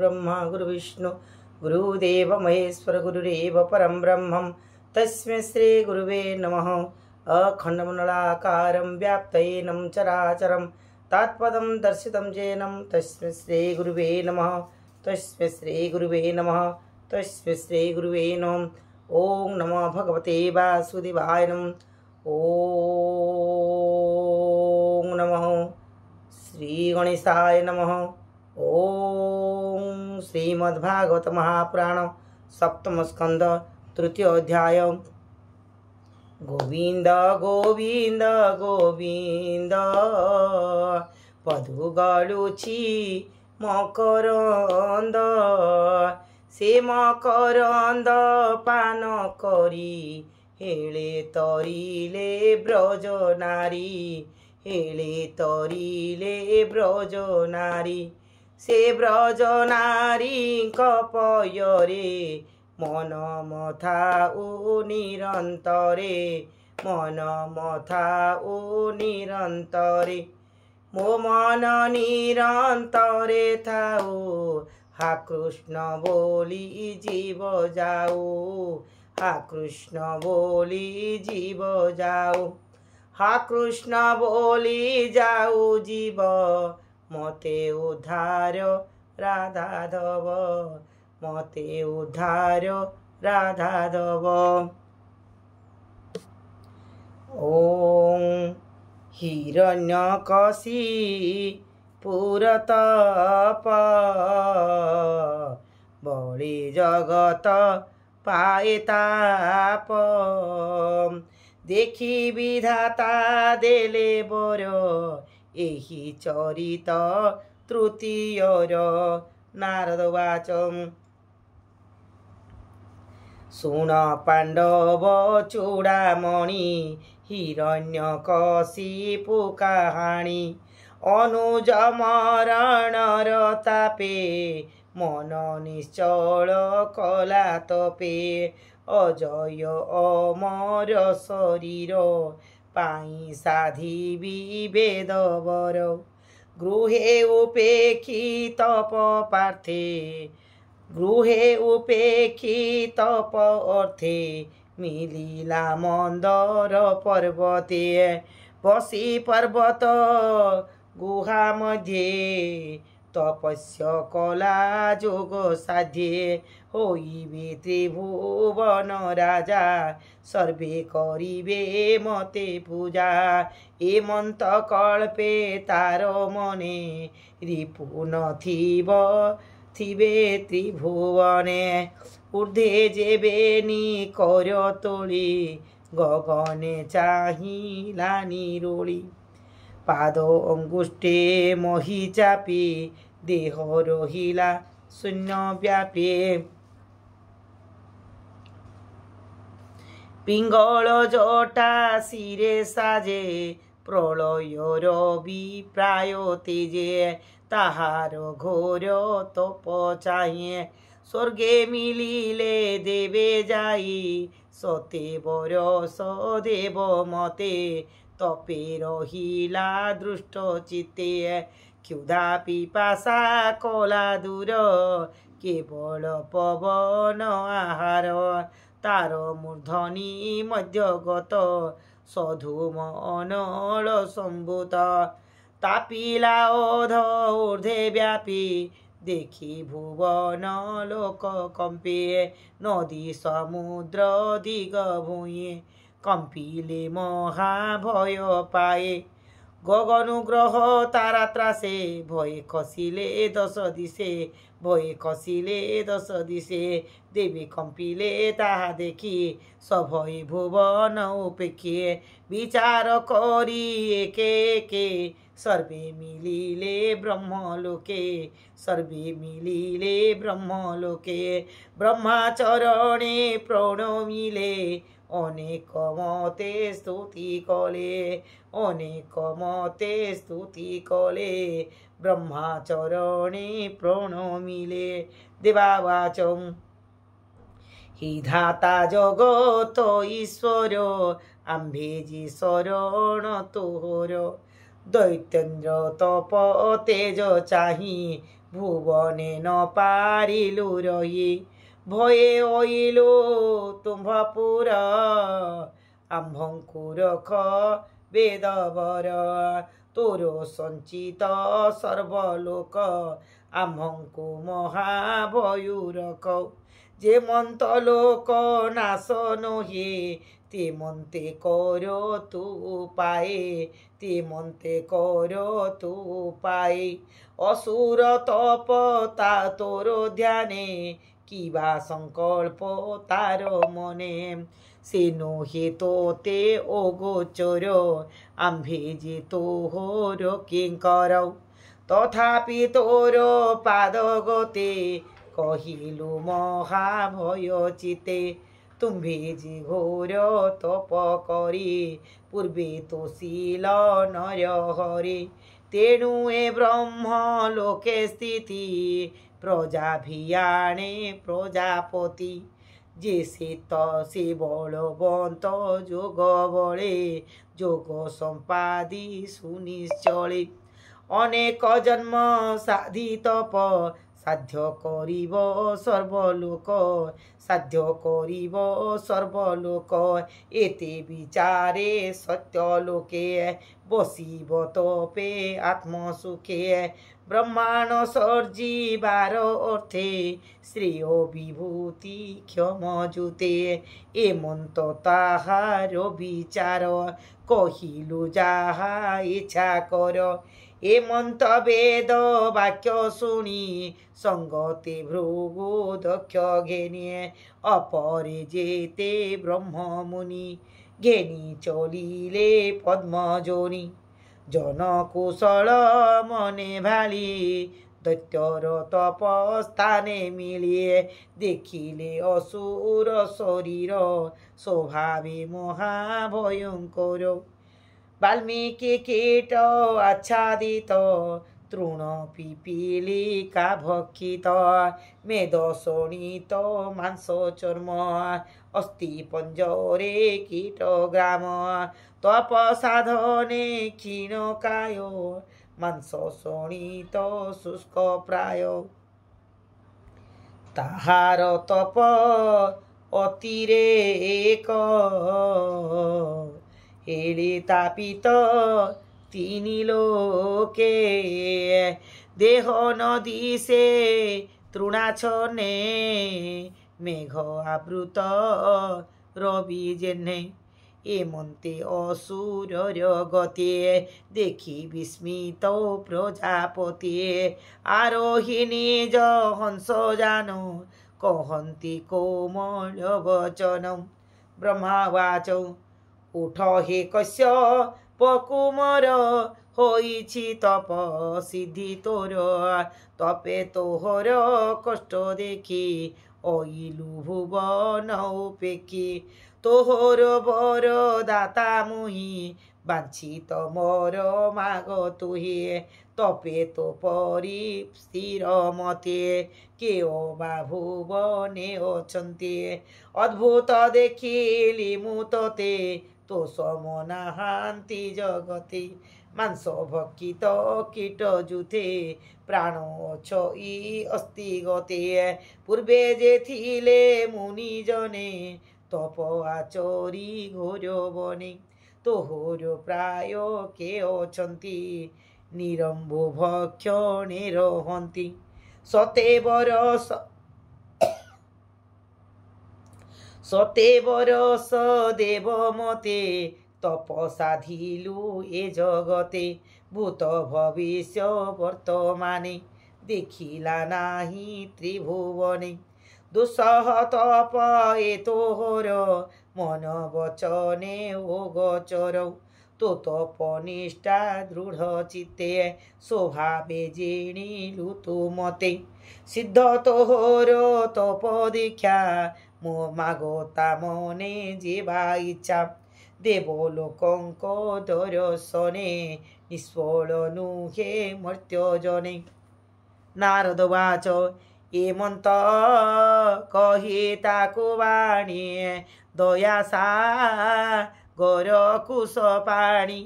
गुरुर्ब्रह्मा गुरुविष्णु गुरुदेव महेश्वर गुरुरेव परं ब्रह्मं तस्मै श्री गुरुवे नमः। अखण्डमण्डलाकारं व्याप्तयेनं चराचरं तत्पदं दर्शितं येनं तस्मै श्री गुरुवे नमः। तस्मै श्री गुरुवे नमः। तस्मै श्री गुरुवे नमः। ओम नमो भगवते वासुदेवाय नमः। ओम नमः श्री गणेशाय नमः। ओम श्रीमद्भागवत महापुराण सप्तम स्कंद तृतीय अध्याय। गोविंद गोविंद गोविंद पदु गलुछि मकरंद से मकरंद पान करी हेले तरिले ब्रज नारी हेले तरिले ब्रज नारी से ब्रज नारी कपयरे मन मथाउ निरंतरे मन मथाउ निरंतरे मो मन निरंतरे थाउ हा कृष्ण बोली जीव जाऊ हा कृष्ण बोली जीव जाऊ हा कृष्ण बोली जाऊ जीव मते उद्धार राधाधव मते उद्धार राधाधव। ओम हिरण्यकशी पुरतप बड़ी जगत पाए ताप देखी विधाता देले बर एही चरित तृतीयर। नारद वाच सुण पांडव चूड़ामणि हिरण्यकशिपु कहानी अनुज मरणर तापे मन निश्चल कला तपे अजय अमर शरीर पाई साधिबी वेदवर गृहे उपेक्षी तप पार्थे गृहे उपेक्षी तप अर्थे मिलिला मंदर पर्वते बसी पर्वत गुहा मध्ये तपस्य कला जोग साध्ये होइबे त्रिभुवन राजा सर्वे करिबे मते पूजा एमंत कल्पे तार मने रिपु नथिब थिबे त्रिभुवने ऊर्ध्वे जेबेनी कर तोली गगने चाहिला निरोली पाद अंगुष्ठे मही चापी देह रहिला शून्य व्यापी पिंगल जटा शिरे साजे प्रलयर विप्राय तेजे ताहार घोर तप चाहिए स्वर्गे मिलिले देवे जाई सते बरस देव मते तपे रहिला दृष्ट चित्ते क्षुधा पिपासा कला दूर केवल पवन आहार तार मूर्धनि मध्यगत सधूम अनल संभूत तापिला ओध ऊर्ध्वे व्यापी देखी भुवन लोक कंपे नदी समुद्र दिग भूये कंपिले महाभय पाए गगनुग्रह तारा त्रासे भय खसिले दश दिशे भय खसिले दश दिशे देवी कंपिले ताहा देखी सभय भुवन उपेक्षे विचार करी एके एके सर्वे मिलिले ब्रह्मलोके सर्वे मिलिले ब्रह्मलोके ब्रह्माचरणे प्रणमिले अनेक मते स्तुति कले अनेक मते स्तुति कले ब्रह्माचरणे प्रणमिले देवावाचं हि धाता जगत ईश्वर आम्भेजी शरण तोहर दैत्येन्द्र तप तेज चाहि भुवने न पारिलु रहि भये ओइलु तुम्भपुर आम्भଙ୍କୁ रख बेदवर तोर सञ्चित सर्वलोक आम्भଙ୍କୁ महाभयु रख जे मन्त लोक नाश नहे ते मन्ते कर तू पाए ते मन्ते कर तू पाए असुर तप ता तोर ध्याने किबा संकल्प तार मने से नहे तोते अगोचर आम्भे जे तोहर किंकर तथापि तोर पाद गते कहिलु महाभय चिते तुम्भे जे घोर तप करी पूर्वे तोषिल नर हरे तेणु ए ब्रह्म लोके स्थिति प्रजाभियाणे प्रजापति जे से से बलवंत जोग बले जोग संपादी सुनिश्चले अनेक जन्म साधि तप साध्य करिब सर्वलोक साध्य करिब सर्वलोक एते विचारे सत्यलोके बसिब तपे आत्मसुखे ब्रह्मांड सर्जिबार अर्थे श्रेय विभूति क्षमजुते एमंत ताहार विचार कहिलु जाहा इच्छा कर एमंत वेद वाक्य शुणी संगते भृगु दक्ष घेनिए अपरे जेते ब्रह्म मुनि घेनी चलिले पद्मजोनि जन कुशल मने भाली दैत्यर तपस्थाने मिलिए देखिले असुर शरीर स्वभावे महाभयंकर वाल्मीकि कीट आच्छादित तृण पिपीलिका भक्षित मेद शोणित मांस चर्म अस्ति पंजरे कीट ग्राम तप साधने क्षीणकाय मांस शोणित शुष्क प्राय ताहार तप अतिरेक हेले तापित तीनि लोके देह नदी से तृणाच्छने मेघ आवृत रवि जेने एमंते असुर गते देखि विस्मित प्रजापति आरोही निज हंस जान कहन्ति कोमल वचनम ब्रह्मावाच उठ हे कश्यप कुमार होइछि तप सिद्धि तोर तपे तोहर कष्ट देखि ओइलु भुवन उपेक्षी तोहर बर दाता मुहि बांछित मोर माग तुहि तपे तो परि स्थिर मते के बा भुवने अछन्ति अद्भुत देखिली मु तते तो समनाहान्ति जगति मांस भक्षित कीट जुथे प्राण अछई अस्ति गते पूर्वे जे थिले मुनि जने तप आचरी घोर बने तोहर प्राय के अछन्ति निरम्भो भक्षणे रहन्ति सतेबरस देव मते तप साधिलु ए जगते भूत भविष्य वर्तमाने देखिला नाही त्रिभुवने दुस्सह तप ए तोहर मन वचने ओ गोचर तो तपनिष्ठा दृढ़ चित्ते स्वभावे जेणिलु तु मते सिद्ध तोहर तप दीक्षा मो मागता मने जेबा इच्छा देवलोकंक दर्शने निष्फल नुहे मर्त्यजने नारदवाच एमंत कहि ताकु वाणी दयासा गर कुश पाणी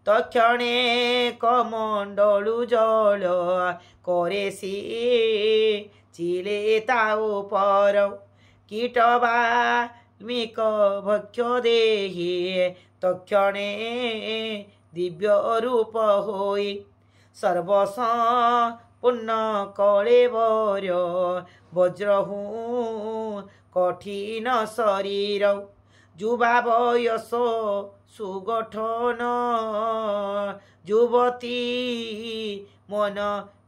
तक्षणे कमंडलु जल करे चिले ताऊ पर कीट वाल्मीक भक्ष्य देहि तक्षणे दिव्य रूप होई सर्वस पूर्ण कलेवर वज्रहू कठिन शरीर युवा बयस सुगठन युवती मन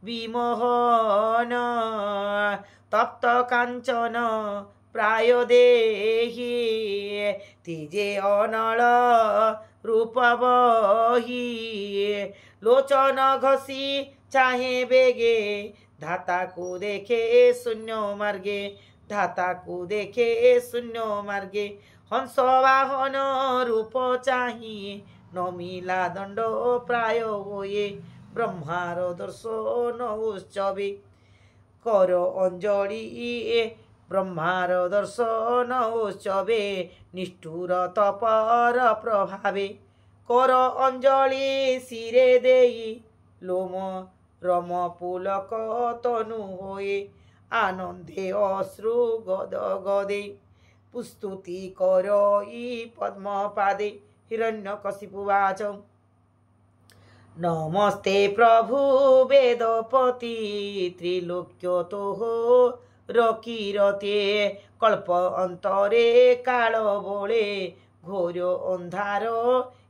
विमोहन तप्त कांचन प्राय देहि तिजे अनल रूप बही लोचन घसी चाहे बेगे धाता को देखे शून्य मार्गे धाता को देखे शून्य मार्गे हंस वाहन रूप चाही नमिला दंड प्राय होए ब्रह्मार दर्शन उत्सवे कर अंजलि ब्रह्मार दर्शन उत्सवे निष्ठुर तपर प्रभावे कर अंजलि शिरे देई लोम रम पुलक तनु होए आनंदे अश्रु गद गदे पुस्तुति करई पद्मपादे हिरण्यकशिपुवाच नमस्ते प्रभु वेदपति त्रिलोक्यतो रकीरते कल्प अंतरे काल बोले घोर अंधार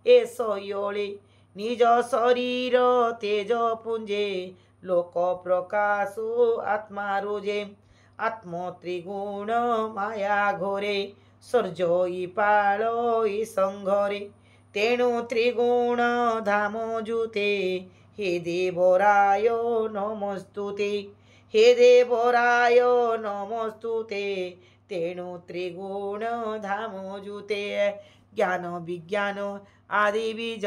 एसयोले निज शरीर तेज पुंजे लोक प्रकाशो आत्मा रोजे आत्म त्रिगुण माया घोरे सर्जई पालई संघरे तेणु त्रिगुण धाम जुते हे देवराय नमस्तुते हे देवराय नमस्तुते तेणु त्रिगुण धाम जुते ज्ञान विज्ञान आदि बीज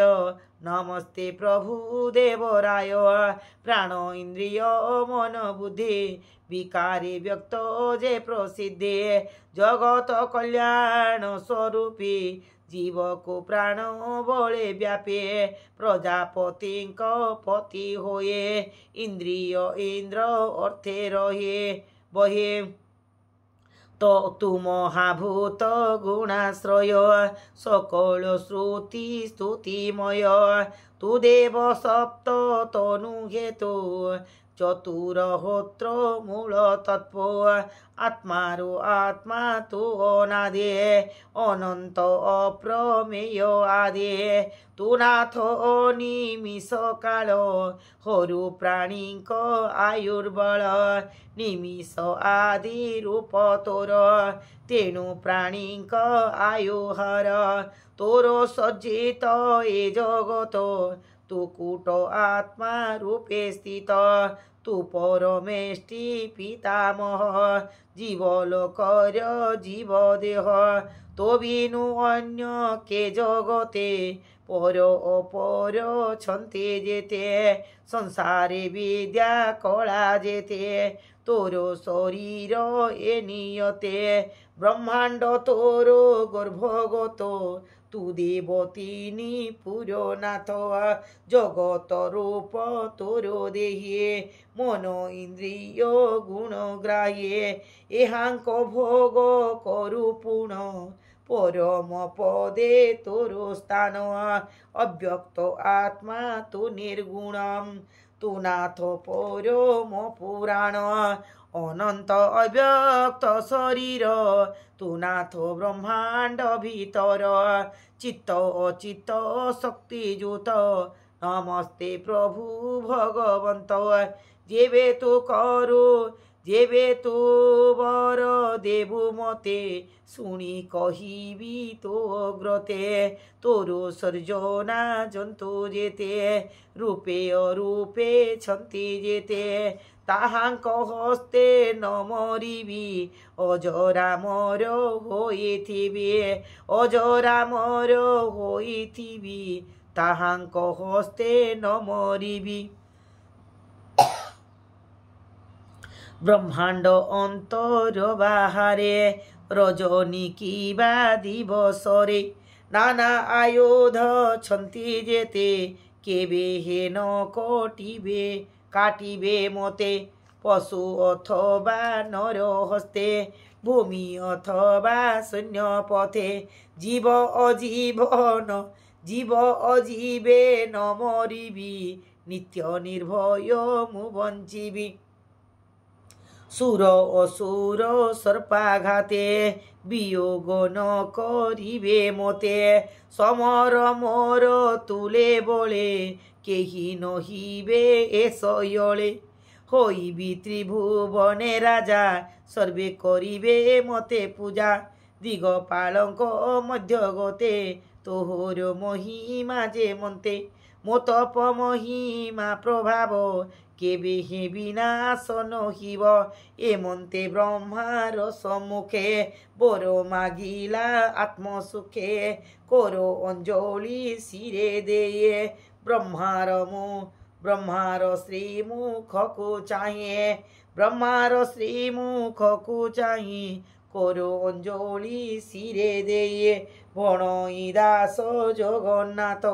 नमस्ते प्रभु देवराय प्राण इंद्रिय मन बुद्धि विकारी व्यक्त जे प्रसिद्धे जगत कल्याण स्वरूपी जीव को प्राण बले व्यापे प्रजापति पति होए इंद्रिय इंद्र अर्थे रहे बहे तो तु महाभूत गुणाश्रय सकल श्रुति स्तुतिमय तु देव सप्त तनु हेतु चतुरहोत्र मूल तत्व आत्मारो आत्मा तु अनादि अनंत अप्रमेय आदि तु नाथ निमिष काल हरु प्राणीक आयुर्बल निमिष आदि रूप तोर तेणु प्राणीक आयुहर तोर सज्जित ए जगत तु कूट आत्मा रूपे स्थित तु परमेष्टि पितामह जीवलोकर जीव देह तो बिनु अन्य के जगते पर अपर छन्ते जेते संसारे विद्या कला जेते तोरो शरीर ए नियते ब्रह्मांड तोरो गर्भगत तु देवतीनी पुरनाथ जगत रूप तोरो देहिए मन इंद्रिय गुण ग्राह्ये एहांक भोग करु पुण परम पदे तोरो स्थान अव्यक्त आत्मा तु निर्गुणम तु नाथ परम पुराण अनंत अव्यक्त शरीर तु नाथ ब्रह्मांड भीतर चित्त अचित्त शक्तियुत नमस्ते प्रभु भगवंत जेबे तु करू जेबे तु वर देबु मते शुणी कहिबी तो अग्रते तोरो सर्जना जंतु जेते रूपे अरूपे छन्ति जेते ताहांक हस्ते न मरिबी अजरामर होइथिबी अजरामर होइथिबी ताहांक हस्ते न मरिबी ब्रह्मांड अंतर बाहारे रजनी किबा दिवसरे नाना आयुध छन्ति जेते केबे हेन कटिबे काटिबे मते पशु अथवा नर हस्ते भूमि अथवा सैन्य पथे जीव अजीवे न मरिबी नित्य निर्भय मु बंचिबी सुर असुर सर्पाघाते वियोग न करिबे मते समर मोर तुले बोले केही नहिबे एसयले होइबी त्रिभुवने राजा सर्वे करिबे मते पूजा दिगपालंक मध्य गते तोहर महिमा जे मन्ते मो तप महिमा प्रभाव केबे हे विनाश नहिब एमन्ते ब्रह्मार सम्मुखे बर मागिला आत्मसुखे करो अंजलि शिरे देये ब्रह्मार श्रीमुख को चाहिए ब्रह्मार श्रीमुख को चाहिए करो अंजलि शिरे देये भणई दास जगन्नाथ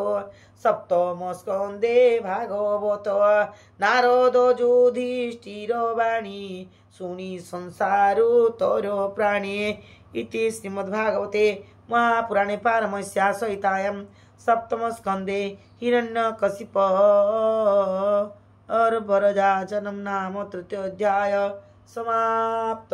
सप्तम स्कंदे भागवत नारद युधिष्ठिर वाणी शुनि संसारु तर प्राणी इति श्रीमद्भागवते महापुराणे पारमहंस्यां संहितायां सप्तम स्कंदे हिरण्यकशिपः वरदाचनं नाम तृतीयोऽध्याय समाप्त।